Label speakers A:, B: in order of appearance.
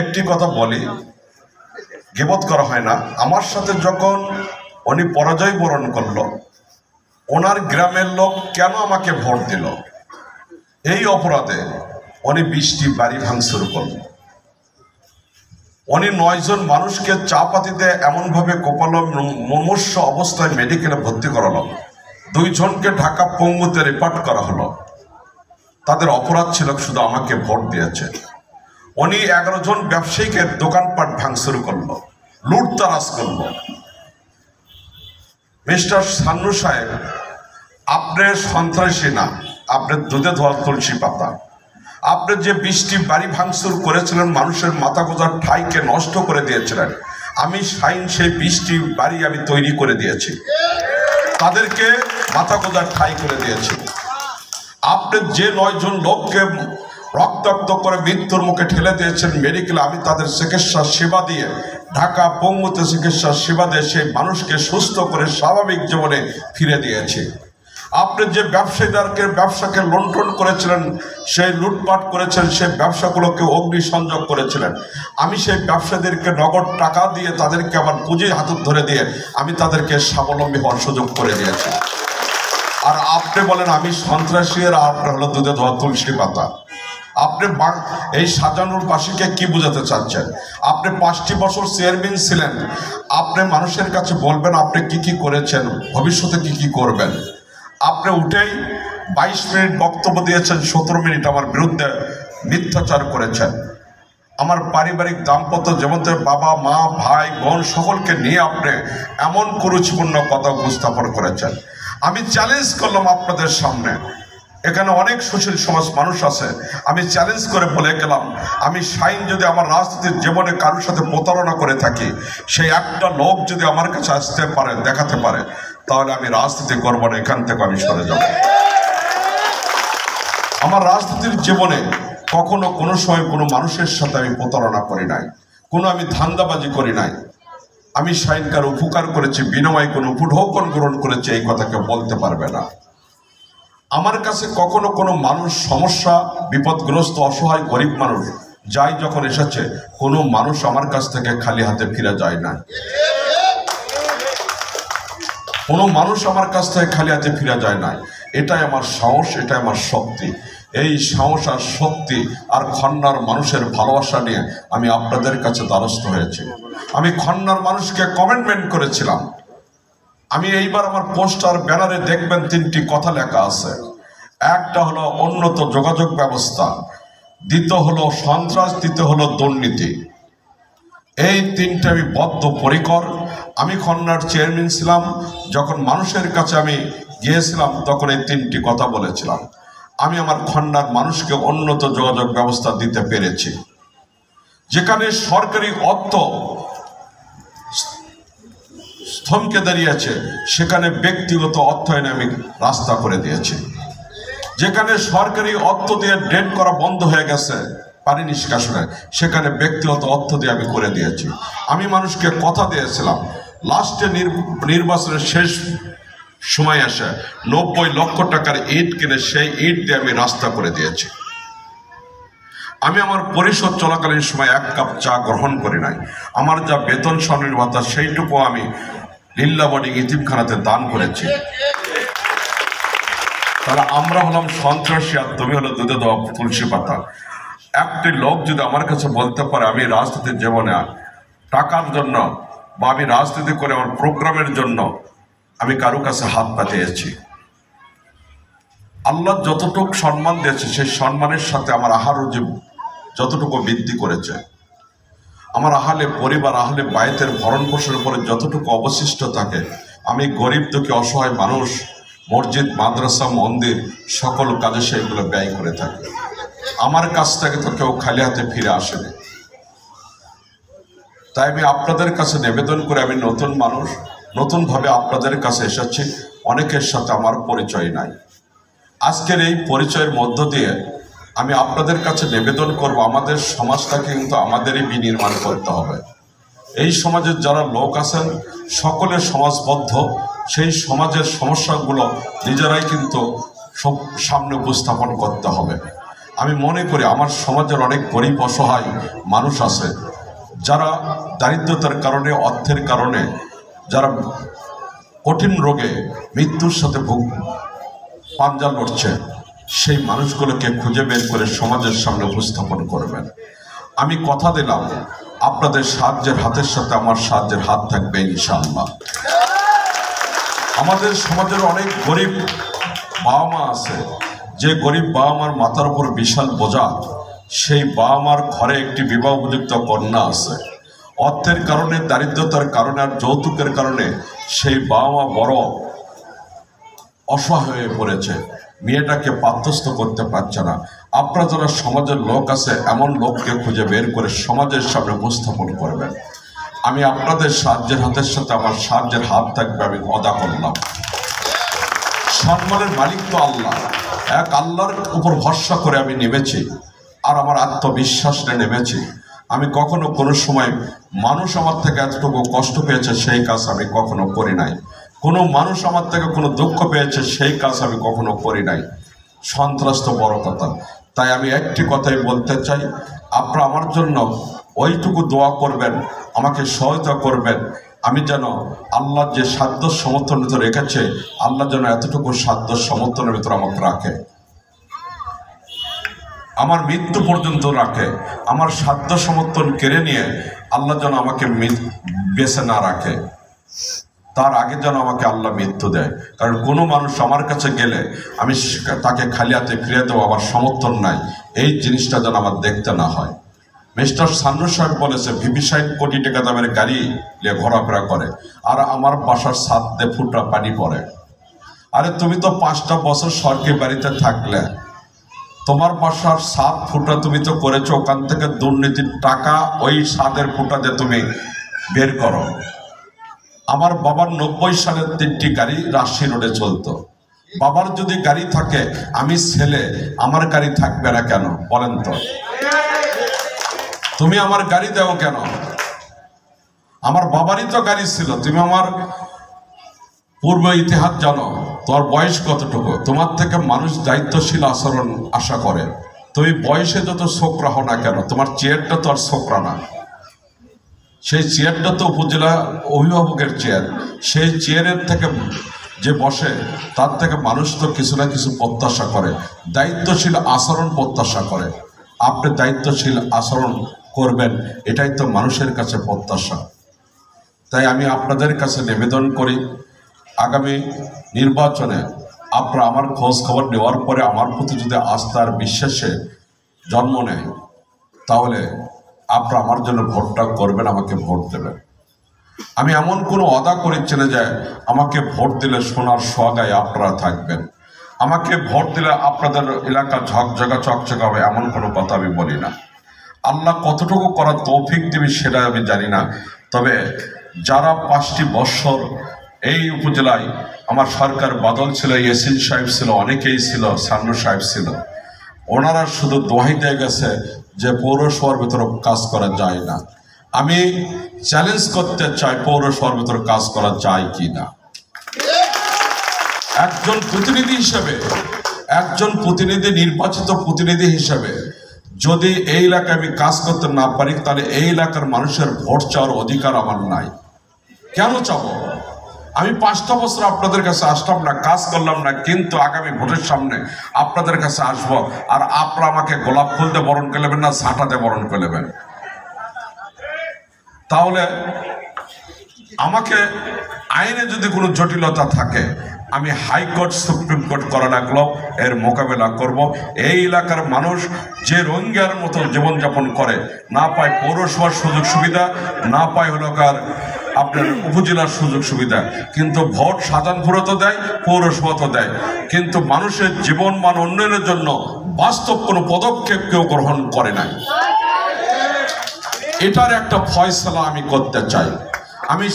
A: একটি কথা বলি, গীবত করা হয় না। আমার সাথে যখন উনি পরাজয় বরণ করলো, ওনার গ্রামের লোক কেন আমাকে ভোট দিল, এই অপরাধে উনি 20টি বাড়ি ভাঙচুর করল। উনি 9 জন মানুষকে চাপাতিতে এমনভাবে কোপালো, মুমূর্ষু অবস্থায় মেডিকেলে ভর্তি করালো। 2 জনকে ঢাকা পঙ্গুতে রিপোর্ট করা হলো। তাদের অপরাধ ছিল শুধু আমাকে ভোট দিয়েছে। উনি 11 জন ব্যবসায়ীকে দোকানপাট ভাঙচুর করলো, লুটতারাজ করলো। মিস্টার সান্নু সাহেব, আপনি সন্ত্রাসী না, আপনি দুধে ধোয়া তুলসী পাতা। আপনি যে 20টি বাড়ি ভাঙচুর করেছিলেন, মানুষের মাথা গোজার ঠাইকে নষ্ট করে দিয়েছিলেন, আমি শাইন সেই 20টি বাড়ি আমি তৈরি করে দিয়েছি, তাদেরকে মাথা গোজার ঠাই করে দিয়েছি। আপনি যে 9 জন লোককে রক্তাক্ত করে মৃত্যুর মুখে ঠেলে দিয়েছেন মেডিকেলে, আমি তাদের চিকিৎসা সেবা দিয়ে, ঢাকা পঙ্গুতে চিকিৎসা সেবা দিয়ে সেই মানুষকে সুস্থ করে স্বাভাবিক জীবনে ফিরে দিয়েছি। আপনি যে ব্যবসায়ীদেরকে ব্যবসাকে লুণ্ঠন করেছিলেন, সেই লুটপাট করেছেন, সেই ব্যবসাগুলোকে অগ্নিসংযোগ করেছিলেন, আমি সেই ব্যবসায়ীদেরকে নগদ টাকা দিয়ে, তাদেরকে আমার পুঁজি হাতে ধরে দিয়ে আমি তাদেরকে স্বাবলম্বী হওয়ার সুযোগ করে দিয়েছি। আর আপনি বলেন আমি সন্ত্রাসী, আর আপনার হলো দুধে ধোয়া তুলসী পাতা। আপনি এই সাজানোর বাসীকে কি বোঝাতে চাচ্ছেন? আপনি 5টি বছর চেয়ারম্যান ছিলেন, আপনি মানুষের কাছে বলবেন আপনি কি কি করেছেন, ভবিষ্যতে কি কি করবেন। আপনি উঠেই 22 মিনিট বক্তব্য দিয়েছেন, 17 মিনিট আমার বিরুদ্ধে মিথ্যাচার করেছেন। আমার পারিবারিক দাম্পত্য যেমন বাবা মা ভাই বোন সকলকে নিয়ে আপনি এমন কুরুচিপূর্ণ কথা উপস্থাপন করেছেন। আমি চ্যালেঞ্জ করলাম আপনাদের সামনে, এখানে অনেক সুশীল সমাজ মানুষ আছে, আমি চ্যালেঞ্জ করে বলে গেলাম, আমি শাইন যদি আমার রাজনীতির জীবনে কারোর সাথে প্রতারণা করে থাকি, সেই একটা লোক যদি আমার কাছে আসতে পারে, দেখাতে পারে, তাহলে আমি রাজনীতি করবো না, এখান থেকে আমি সরে যাব। আমার রাজনীতির জীবনে কখনো কোনো সময় কোনো মানুষের সাথে আমি প্রতারণা করি নাই, কোনো আমি ধান্দাবাজি করি নাই। আমি শাইনকার উপকার করেছি, বিনিময়ে কোনো উপঢৌকন গ্রহণ করেছি, এই কথা কেউ বলতে পারবে না। আমার কাছে কখনো কোনো মানুষ সমস্যা, বিপদগ্রস্ত, অসহায় গরিব মানুষ যাই যখন এসেছে, কোনো মানুষ আমার কাছ থেকে খালি হাতে ফিরে যায় না। কোনো মানুষ আমার কাছ থেকে খালি হাতে ফিরে যায় না। এটাই আমার সাহস, এটাই আমার শক্তি। এই সাহস আর শক্তি আর খন্নার মানুষের ভালোবাসা নিয়ে আমি আপনাদের কাছে দ্বারস্থ হয়েছি। আমি খন্নার মানুষকে কমিটমেন্ট করেছিলাম। আমি এইবার আমার পোস্টার ব্যানারে দেখবেন 3টি কথা লেখা আছে। একটা হলো উন্নত যোগাযোগ ব্যবস্থা, দ্বিতীয় হলো সন্ত্রাস, তৃতীয় হলো দুর্নীতি। এই 3টে আমি বদ্ধপরিকর। আমি খন্নার চেয়ারম্যান ছিলাম, যখন মানুষের কাছে আমি গিয়েছিলাম তখন এই 3টি কথা বলেছিলাম। আমি আমার খন্নার মানুষকে উন্নত যোগাযোগ ব্যবস্থা দিতে পেরেছি। যেখানে সরকারি অর্থ থমকে দাঁড়িয়েছে, সেখানে ব্যক্তিগত অর্থায়নে আমি রাস্তা করে দিয়েছি। যেখানে সরকারি অর্থ দিয়ে ড্রেন করা বন্ধ হয়ে গেছে পানি নিষ্কাশনে, সেখানে ব্যক্তিগত অর্থ দিয়ে আমি করে দিয়েছি। আমি মানুষকে কথা দিয়েছিলাম, লাস্টে নির্বাচনের শেষ সময় আসে 90 লক্ষ টাকার ইট কিনে সেই ইট দিয়ে আমি রাস্তা করে দিয়েছি। আমি আমার পরিষদ চলাকালীন সময় 1 কাপ চা গ্রহণ করি নাই। আমার যা বেতন স্বনির্ভরতা সেইটুকু আমি লিল্লাবাড়ি ইতিমখানাতে দান করেছি। তাহলে আমরা হলাম সন্ত্রাসী, আর তুমি হলো দুধে দেওয়া তুলসী পাতা। একটি লোক যদি আমার কাছে বলতে পারে আমি রাজনীতির জীবনে টাকার জন্য বা আমি রাজনীতি করে আমার প্রোগ্রামের জন্য আমি কারো কাছে হাত পাতিয়েছি, আল্লাহ যতটুকু সম্মান দিয়েছে সেই সম্মানের সাথে আমার আহারও যে যতটুকু বৃদ্ধি করেছে, আমার আহলে পরিবার, আহলে বায়তের ভরণ পোষণের উপরে যতটুকু অবশিষ্ট থাকে, আমি গরিব দুঃখী অসহায় মানুষ, মসজিদ মাদ্রাসা মন্দির সকল কাজে সেইগুলো ব্যয় করে থাকি। আমার কাছ থেকে তো কেউ খালি হাতে ফিরে আসেনি। তাই আমি আপনাদের কাছে নিবেদন করে, আমি নতুন মানুষ, নতুনভাবে আপনাদের কাছে এসেছি, অনেকের সাথে আমার পরিচয় নাই। আজকের এই পরিচয়ের মধ্য দিয়ে আমি আপনাদের কাছে নিবেদন করব, আমাদের সমাজটাকে কিন্তু আমাদেরই বিনির্মাণ করতে হবে। এই সমাজের যারা লোক আছেন সকলে সমাজবদ্ধ, সেই সমাজের সমস্যাগুলো নিজেরাই কিন্তু সব সামনে উপস্থাপন করতে হবে। আমি মনে করি আমার সমাজের অনেক গরিব অসহায় মানুষ আছে যারা দারিদ্রতার কারণে, অর্থের কারণে, যারা কঠিন রোগে মৃত্যুর সাথে পাঞ্জা লড়ছে, সেই মানুষগুলোকে খুঁজে বের করে সমাজের সামনে উপস্থাপন করবেন। আমি কথা দিলাম আপনাদের সাহায্যের হাতের সাথে আমার সাহায্যের হাত থাকবে ইনশাআল্লাহ। আমাদের সমাজের অনেক গরিব বাবা মা আছে, যে গরিব বাবা মার মাথার উপর বিশাল বোঝা, সেই বাবা মার ঘরে একটি বিবাহ উপযুক্ত কন্যা আছে, অর্থের কারণে, দারিদ্রতার কারণে আর যৌতুকের কারণে সেই বাবা মা বড় অসহায় হয়ে পড়েছে, মেয়েটাকে পাত্রস্থ করতে পারছে না। আপনারা যারা সমাজের লোক আছে, এমন লোককে খুঁজে বের করে সমাজের সামনে উপস্থাপন করবেন। আমি আপনাদের সাহায্যের হাতের সাথে আমার সাহায্যের হাত থাকবে, আমি ওয়াদা করলাম। সম্মানের মালিক তো আল্লাহ, এক আল্লাহর উপর ভরসা করে আমি নেমেছি, আর আমার আত্মবিশ্বাস নিয়ে নেমেছি। আমি কখনো কোনো সময় মানুষ আমার থেকে এতটুকু কষ্ট পেয়েছে সেই কাজ আমি কখনো করি নাই, কোনো মানুষ আমার থেকে কোনো দুঃখ পেয়েছে সেই কাজ আমি কখনো করি নাই। সন্ত্রাস তো বড় কথা। তাই আমি একটি কথাই বলতে চাই, আপনারা আমার জন্য ওইটুকু দোয়া করবেন, আমাকে সহায়তা করবেন, আমি যেন আল্লাহ যে সাধ্য সমর্থনের ভিতরে রেখেছে, আল্লাহ যেন এতটুকু সাধ্য সমর্থনের ভিতরে আমাকে রাখে, আমার মৃত্যু পর্যন্ত রাখে। আমার সাধ্য সমর্থন কেড়ে নিয়ে আল্লাহ যেন আমাকে বেঁচে না রাখে, তার আগে যেন আমাকে আল্লাহ মৃত্যু দেয়। কারণ কোনো মানুষ আমার কাছে গেলে আমি তাকে খালি হাতে ফিরে দেবো, আমার সমর্থন নাই, এই জিনিসটা যেন আমার দেখতে না হয়। মিস্টার সান্নু সাহেব বলেছে 60 কোটি টাকা দামের গাড়ি নিয়ে ঘোরাফেরা করে, আর আমার বাসার ছাদ দিয়ে ফুটা পানি পড়ে। আরে তুমি তো 5টা বছর সরকারি বাড়িতে থাকলে, তোমার বাসার ছাদ ফুটা তুমি তো করেছো, ওখান থেকে দুর্নীতির টাকা ওই ছাদের ফুটা দিয়ে তুমি বের করো। আমার বাবার 90 সালের 3টি গাড়ি রাজশাহী রোডে চলতো। বাবার যদি গাড়ি থাকে, আমি ছেলে, আমার গাড়ি থাকবে না কেন বলেন তো? তুমি আমার গাড়ি দাও কেন? আমার বাবারই তো গাড়ি ছিল। তুমি আমার পূর্ব ইতিহাস জানো, তোমার বয়স কতটুকু, তোমার থেকে মানুষ দায়িত্বশীল আচরণ আশা করে। তুমি বয়সে যত ছোকরা হও না কেন, তোমার চেয়ারটা তো আর ছোকরা না, সেই চেয়ারটা তো উপজেলা অভিভাবকের চেয়ার। সেই চেয়ারের থেকে যে বসে, তার থেকে মানুষ তো কিছু না কিছু প্রত্যাশা করে, দায়িত্বশীল আচরণ প্রত্যাশা করে। আপনি দায়িত্বশীল আচরণ করবেন, এটাই তো মানুষের কাছে প্রত্যাশা। তাই আমি আপনাদের কাছে নিবেদন করি, আগামী নির্বাচনে আপনারা আমার খোঁজ খবর নেওয়ার পরে আমার প্রতি যদি আস্থার বিশ্বাসে জন্ম নেয়, তাহলে আপনারা আমার জন্য ভোটটা করবেন, আমাকে ভোট দেবেন। আমি এমন কোনো ওয়াদা করেছি না যে আমাকে ভোট দিলে সোনার সোহাগায় আপনারা থাকবেন, আমাকে ভোট দিলে আপনাদের এলাকা ঝকঝকা চকচকা হবে, এমন কোনো কথা আমি বলি না। আল্লাহ কতটুকু করার তৌফিক দেবে সেটা আমি জানি না। তবে যারা 5টি বৎসর এই উপজেলায় আমার সরকার বদল ছিল, ইয়াসিন সাহেব ছিল, অনেকেই ছিল, সান্নু সাহেব ছিল, ওনারা শুধু দোহাই দিয়ে গেছে যে পৌরসভার ভিতরে কাজ করা যায় না। আমি চ্যালেঞ্জ করতে চাই, পৌরসভার ভিতরে কাজ করা যায় কি না। একজন প্রতিনিধি হিসেবে, একজন প্রতিনিধি, নির্বাচিত প্রতিনিধি হিসেবে যদি এই এলাকায় আমি কাজ করতে না পারি, তাহলে এই এলাকার মানুষের ভোট চাওয়ার অধিকার আমার নাই। কেন চাবো? আমি 5টা বছর আপনাদের কাছে আসলাম না, কাজ করলাম না, কিন্তু আগামী ভোটের সামনে আপনাদের কাছে আসবো, আর আপনারা আমাকে গোলাপ ফুল দিয়ে বরণ করে নেবেন না, ঝাঁটাতে বরণ করে নেবেন। তাহলে আমাকে আইনে যদি কোনো জটিলতা থাকে, আমি হাইকোর্ট, সুপ্রিম কোর্ট করা লাগলেও এর মোকাবেলা করব। এই এলাকার মানুষ যে রোহিঙ্গার মতো জীবনযাপন করে, না পায় পৌরসভার সুযোগ সুবিধা, না পায় হলো কার আপনার উপজেলার সুযোগ সুবিধা, কিন্তু ভোট শাহজাহানপুরে তো দেয়, পৌরসভা তো দেয়, কিন্তু মানুষের জীবন মান উন্নয়নের জন্য বাস্তব কোনো পদক্ষেপ কেউ গ্রহণ করে নাই। এটার একটা ফয়সালা আমি করতে চাই। আমি